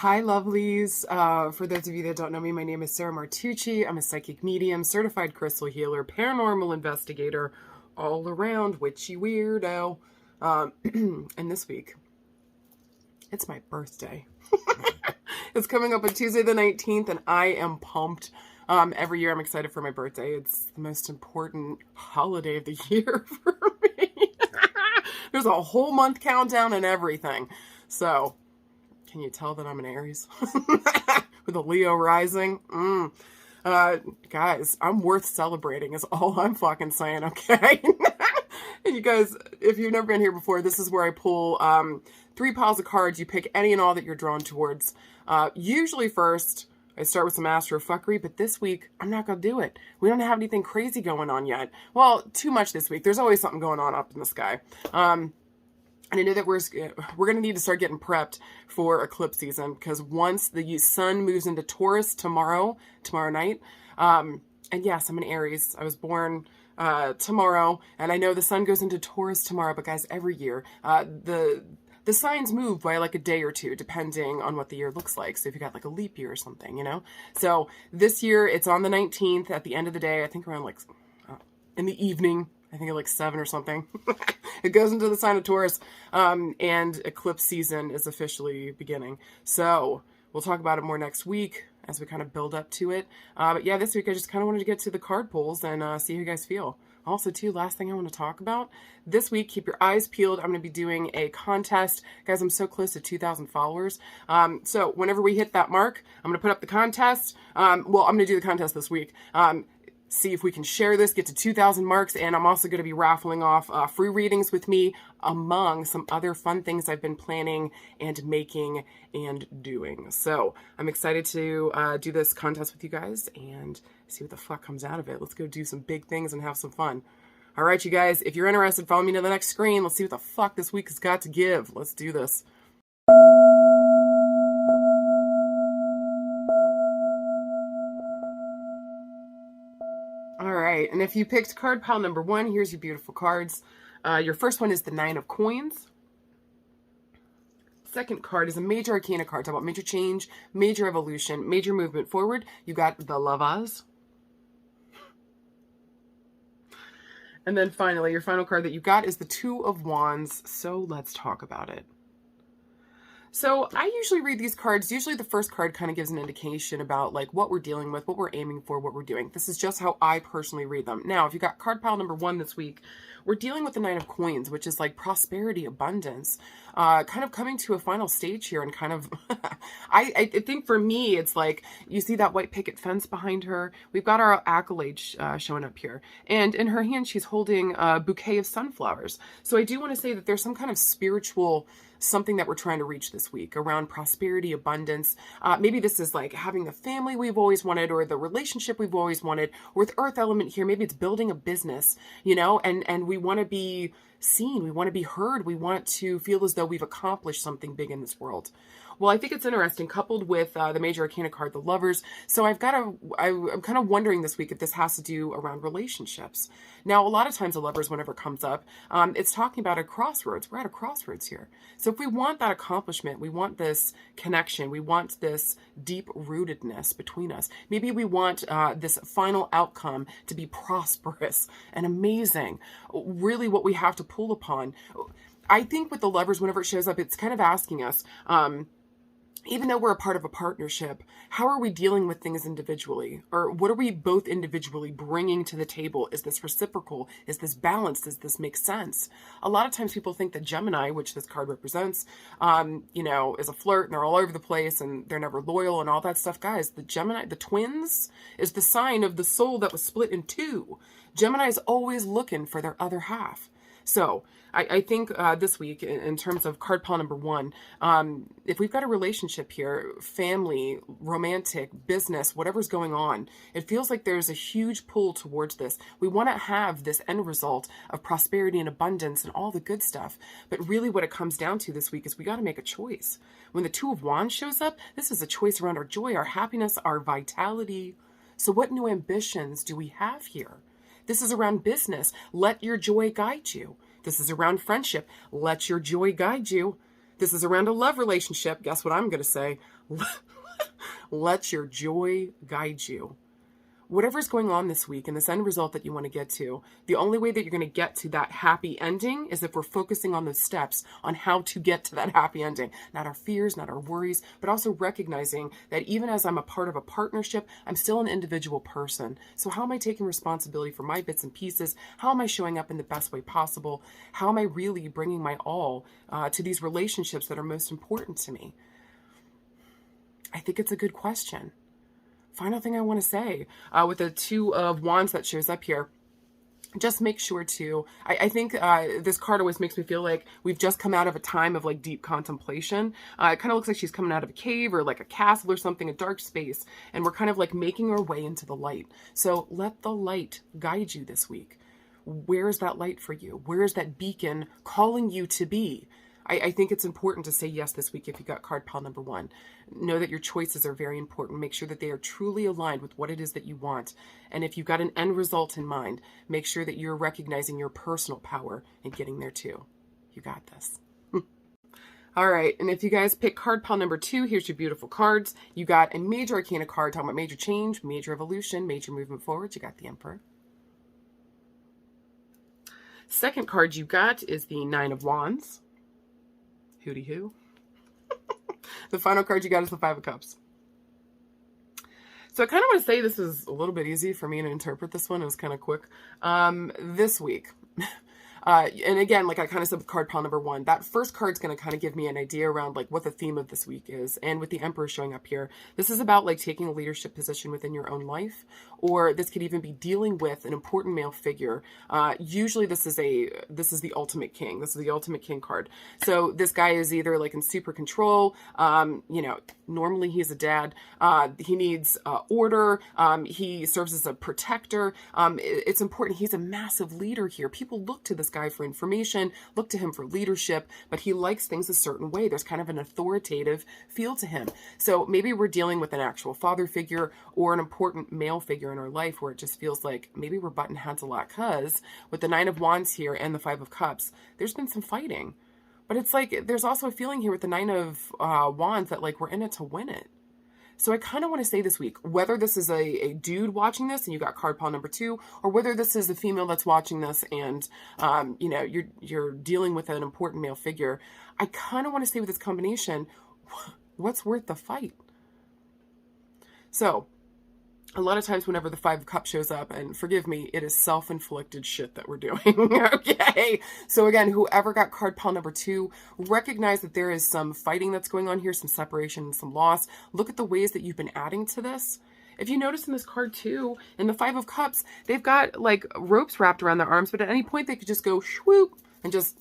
Hi, Lovelies. For those of you that don't know me, my name is Sarah Martucci. I'm a psychic medium, certified crystal healer, paranormal investigator, all around witchy weirdo. And this week, it's my birthday. It's coming up on Tuesday the 19th, and I am pumped. Every year I'm excited for my birthday. It's the most important holiday of the year for me. There's a whole month countdown and everything. So, can you tell that I'm an Aries? With a Leo rising? Guys, I'm worth celebrating is all I'm fucking saying, okay? And you guys, if you've never been here before, this is where I pull 3 piles of cards. You pick any and all that you're drawn towards. Usually first, I start with some astrofuckery, but this week, I'm not going to do it. We don't have anything crazy going on yet. Well, too much this week. There's always something going on up in the sky. And I know that we're going to need to start getting prepped for eclipse season, because once the sun moves into Taurus tomorrow night, and yes, I'm an Aries. I was born tomorrow, and I know the sun goes into Taurus tomorrow, but guys, every year, the signs move by like a day or two, depending on what the year looks like. So if you got like a leap year or something, you know? So this year, it's on the 19th at the end of the day, I think around like in the evening, I think at like 7 or something. It goes into the sign of Taurus, and eclipse season is officially beginning. So we'll talk about it more next week as we kind of build up to it. But yeah, this week I just kind of wanted to get to the card pulls and see how you guys feel. Also, too, last thing I want to talk about, this week, keep your eyes peeled. I'm going to be doing a contest. Guys, I'm so close to 2,000 followers. So whenever we hit that mark, I'm going to put up the contest. Well, I'm going to do the contest this week. See if we can share this, get to 2,000 marks, and I'm also going to be raffling off free readings with me, among some other fun things I've been planning and making and doing. So I'm excited to do this contest with you guys and see what the fuck comes out of it. Let's go do some big things and have some fun. All right, you guys, if you're interested, follow me to the next screen. Let's see what the fuck this week has got to give. Let's do this. All right, and if you picked card pile number 1, here's your beautiful cards. Your first one is the 9 of Coins. Second card is a major arcana card. Talk about major change, major evolution, major movement forward. You got the Lovelies. And then finally, your final card that you got is the 2 of Wands. So let's talk about it. So I usually read these cards. Usually the first card kind of gives an indication about like what we're dealing with, what we're aiming for, what we're doing. This is just how I personally read them. Now, if you got card pile number 1 this week, we're dealing with the 9 of Coins, which is like prosperity, abundance, kind of coming to a final stage here and kind of, I think for me, it's like, you see that white picket fence behind her. We've got our accolades showing up here. And in her hand, she's holding a bouquet of sunflowers. So I do want to say that there's some kind of spiritual something that we're trying to reach this week around prosperity, abundance. Maybe this is like having the family we've always wanted, or the relationship we've always wanted, or with earth element here, maybe it's building a business, you know, and we want to be seen, we want to be heard, we want to feel as though we've accomplished something big in this world. Well, I think it's interesting, coupled with the major arcana card, the Lovers. So I'm kind of wondering this week if this has to do around relationships. Now, a lot of times the Lovers, whenever it comes up, it's talking about a crossroads. We're at a crossroads here. So if we want that accomplishment, we want this connection, we want this deep rootedness between us. Maybe we want this final outcome to be prosperous and amazing. Really what we have to pull upon. I think with the Lovers, whenever it shows up, it's kind of asking us, even though we're a part of a partnership, how are we dealing with things individually? Or what are we both individually bringing to the table? Is this reciprocal? Is this balanced? Does this make sense? A lot of times people think that Gemini, which this card represents, you know, is a flirt and they're all over the place and they're never loyal and all that stuff. Guys, the Gemini, the twins, is the sign of the soul that was split in 2. Gemini is always looking for their other half. So I think this week, in terms of card pile number 1, if we've got a relationship here, family, romantic, business, whatever's going on, it feels like there's a huge pull towards this. We want to have this end result of prosperity and abundance and all the good stuff. But really what it comes down to this week is we got to make a choice. When the 2 of Wands shows up, this is a choice around our joy, our happiness, our vitality. So what new ambitions do we have here? This is around business. Let your joy guide you. This is around friendship. Let your joy guide you. This is around a love relationship. Guess what I'm going to say? Let your joy guide you. Whatever's going on this week and this end result that you want to get to, the only way that you're going to get to that happy ending is if we're focusing on those steps on how to get to that happy ending. Not our fears, not our worries, but also recognizing that even as I'm a part of a partnership, I'm still an individual person. So how am I taking responsibility for my bits and pieces? How am I showing up in the best way possible? How am I really bringing my all to these relationships that are most important to me? I think it's a good question. Final thing I want to say with the Two of Wands that shows up here, just make sure to, I think this card always makes me feel like we've just come out of a time of like deep contemplation. It kind of looks like she's coming out of a cave or like a castle or something, a dark space, and we're kind of like making our way into the light. So let the light guide you this week. Where is that light for you? Where is that beacon calling you to be? I think it's important to say yes this week if you got card pile number 1. Know that your choices are very important. Make sure that they are truly aligned with what it is that you want. And if you've got an end result in mind, make sure that you're recognizing your personal power and getting there too. You got this. All right, and if you guys pick card pile number 2, here's your beautiful cards. You got a major arcana card talking about major change, major evolution, major movement forward. You got the Emperor. Second card you got is the Nine of Wands. Hooty hoo. The final card you got is the Five of Cups. So I kind of want to say this is a little bit easy for me to interpret this one. It was kind of quick. This week. And again, like I kind of said with card pile number 1, that first card's going to kind of give me an idea around like what the theme of this week is. And with the Emperor showing up here, this is about like taking a leadership position within your own life, or this could even be dealing with an important male figure. Usually this is the ultimate king. This is the ultimate king card. So this guy is either like in super control, normally he's a dad. He needs order. He serves as a protector. It's important. He's a massive leader here. People look to this guy for information, look to him for leadership, but he likes things a certain way. There's kind of an authoritative feel to him. So maybe we're dealing with an actual father figure or an important male figure in our life where it just feels like maybe we're butting heads a lot, because with the Nine of Wands here and the Five of Cups, there's been some fighting. But it's like there's also a feeling here with the Nine of Wands that like we're in it to win it. So I kind of want to say this week, whether this is a dude watching this and you got card pile number 2, or whether this is a female that's watching this and, you're dealing with an important male figure, I kind of want to say with this combination, what's worth the fight? So a lot of times whenever the Five of Cups shows up, and forgive me, it is self-inflicted shit that we're doing, okay? So again, whoever got card pile number 2, recognize that there is some fighting that's going on here, some separation, some loss. Look at the ways that you've been adding to this. If you notice in this card too, in the Five of Cups, they've got like ropes wrapped around their arms, but at any point they could just go swoop and just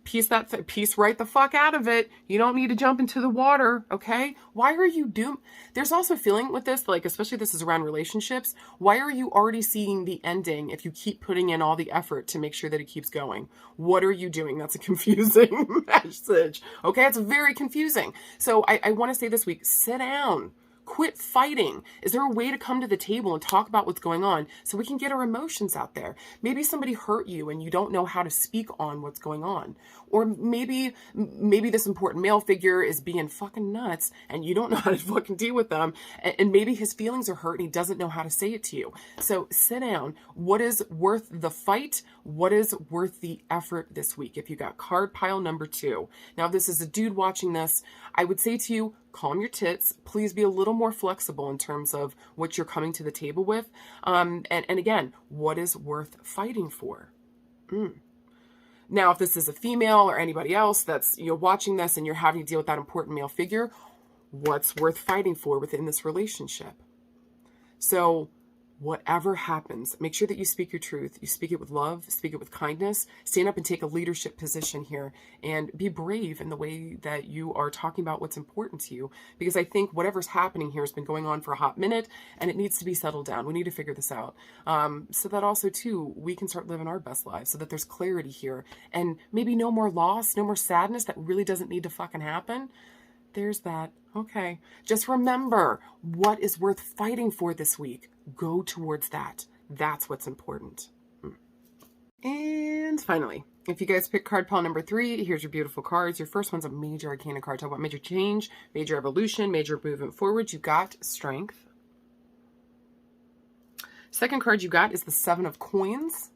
piece right the fuck out of it. You don't need to jump into the water, okay? Why are you doomed? There's also a feeling with this, like especially this is around relationships. Why are you already seeing the ending if you keep putting in all the effort to make sure that it keeps going? What are you doing? That's a confusing message, okay? It's very confusing. So I want to say this week, sit down. Quit fighting. Is there a way to come to the table and talk about what's going on so we can get our emotions out there? Maybe somebody hurt you and you don't know how to speak on what's going on. Or maybe this important male figure is being fucking nuts and you don't know how to fucking deal with them. And maybe his feelings are hurt and he doesn't know how to say it to you. So sit down. What is worth the fight? What is worth the effort this week? If you got card pile number 2. Now, if this is a dude watching this, I would say to you, calm your tits. Please be a little more flexible in terms of what you're coming to the table with. And again, what is worth fighting for? Now, if this is a female or anybody else that's watching this and you're having to deal with that important male figure, what's worth fighting for within this relationship? So whatever happens, make sure that you speak your truth. You speak it with love, speak it with kindness, stand up and take a leadership position here and be brave in the way that you are talking about what's important to you. Because I think whatever's happening here has been going on for a hot minute and it needs to be settled down. We need to figure this out. So that also too, we can start living our best lives so that there's clarity here and maybe no more loss, no more sadness that really doesn't need to fucking happen. There's that. Okay. Just remember what is worth fighting for this week. Go towards that. That's what's important. And finally, If you guys pick card pile number 3, here's your beautiful cards. Your first one's a major arcana card. Talk about major change, major evolution, major movement forward. You got strength. Second card you got is the 7 of coins.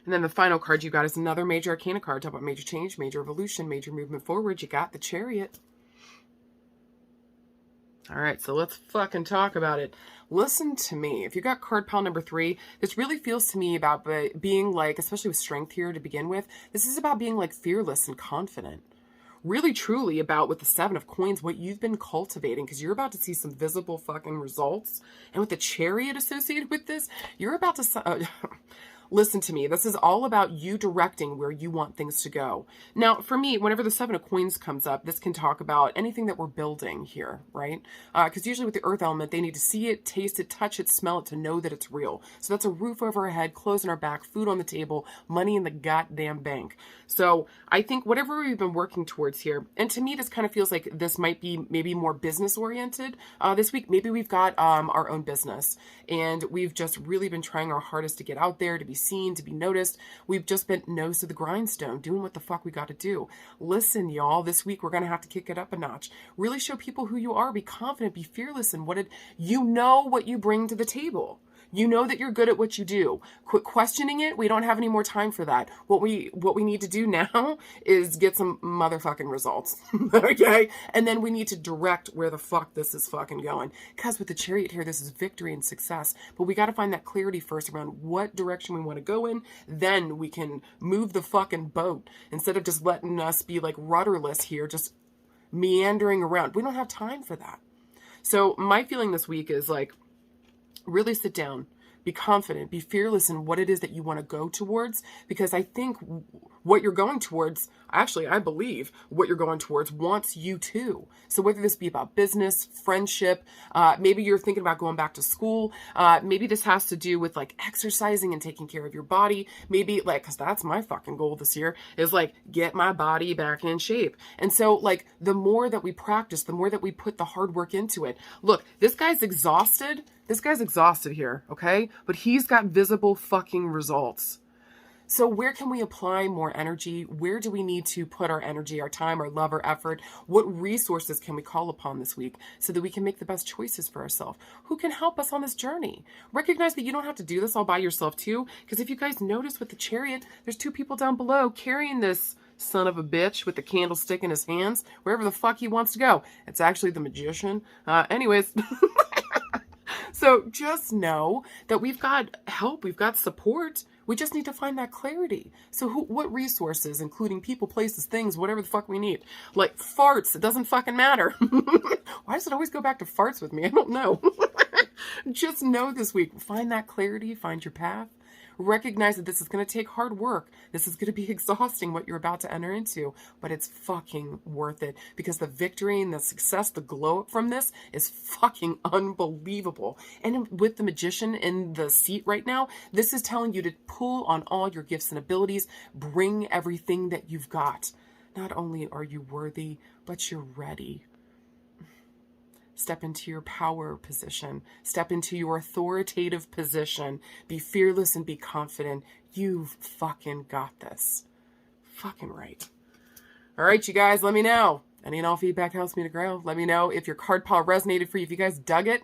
And then the final card you got is another major arcana card. Talk about major change, major evolution, major movement forward. You got the Chariot. All right, so let's fucking talk about it. Listen to me. If you got card pile number 3, this really feels to me about being like, especially with strength here to begin with, this is about being like fearless and confident. Really, truly about with the 7 of coins, what you've been cultivating, because you're about to see some visible fucking results. And with the Chariot associated with this, you're about to... Listen to me. This is all about you directing where you want things to go. Now, for me, whenever the 7 of coins comes up, this can talk about anything that we're building here, right? Because usually with the earth element, they need to see it, taste it, touch it, smell it to know that it's real. So that's a roof over our head, clothes on our back, food on the table, money in the goddamn bank. So I think whatever we've been working towards here, and to me, this kind of feels like this might be maybe more business oriented this week. Maybe we've got our own business and we've just really been trying our hardest to get out there, to be seen, to be noticed. We've just been nose to the grindstone, doing what the fuck we got to do. Listen, y'all, this week we're going to have to kick it up a notch. Really show people who you are. Be confident, be fearless in you know what you bring to the table. You know that you're good at what you do. Quit questioning it. We don't have any more time for that. What we need to do now is get some motherfucking results. Okay? And then we need to direct where the fuck this is fucking going. Because with the Chariot here, this is victory and success. But we got to find that clarity first around what direction we want to go in. Then we can move the fucking boat instead of just letting us be like rudderless here, just meandering around. We don't have time for that. So my feeling this week is like, really sit down, be confident, be fearless in what it is that you want to go towards, because I think what you're going towards, actually, I believe what you're going towards wants you too. So whether this be about business, friendship, maybe you're thinking about going back to school, maybe this has to do with like exercising and taking care of your body, maybe like, because that's my fucking goal this year, is like get my body back in shape. And so like the more that we practice, the more that we put the hard work into it. Look, this guy's exhausted. This guy's exhausted here, okay? But he's got visible fucking results. So where can we apply more energy? Where do we need to put our energy, our time, our love, our effort? What resources can we call upon this week so that we can make the best choices for ourselves? Who can help us on this journey? Recognize that you don't have to do this all by yourself too, because if you guys notice with the Chariot, there's 2 people down below carrying this son of a bitch with the candlestick in his hands, wherever the fuck he wants to go. It's actually the magician. Anyways... So just know that we've got help, we've got support. We just need to find that clarity. So what resources, including people, places, things, whatever the fuck we need. Like farts, it doesn't fucking matter. Why does it always go back to farts with me? I don't know. Just know this week, find that clarity, find your path. Recognize that this is going to take hard work. This is going to be exhausting what you're about to enter into, but it's fucking worth it because the victory and the success, the glow up from this is fucking unbelievable. And with the magician in the seat right now, this is telling you to pull on all your gifts and abilities, bring everything that you've got. Not only are you worthy, but you're ready. Step into your power position. Step into your authoritative position. Be fearless and be confident. You've fucking got this. Fucking right. All right, you guys, let me know. Any and all feedback helps me to grow. Let me know if your card pile resonated for you, if you guys dug it.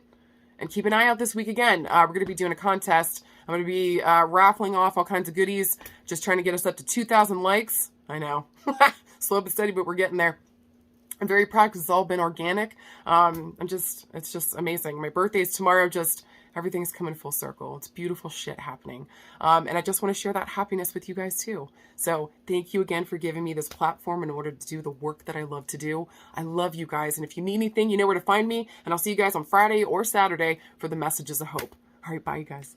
And keep an eye out this week again. We're going to be doing a contest. I'm going to be raffling off all kinds of goodies. Just trying to get us up to 2,000 likes. I know. Slow but steady, but we're getting there. I'm very proud because it's all been organic. It's just amazing. My birthday's tomorrow, everything's coming full circle. It's beautiful shit happening. And I just want to share that happiness with you guys too. So thank you again for giving me this platform in order to do the work that I love to do. I love you guys. And if you need anything, you know where to find me. And I'll see you guys on Friday or Saturday for the Messages of Hope. All right, bye you guys.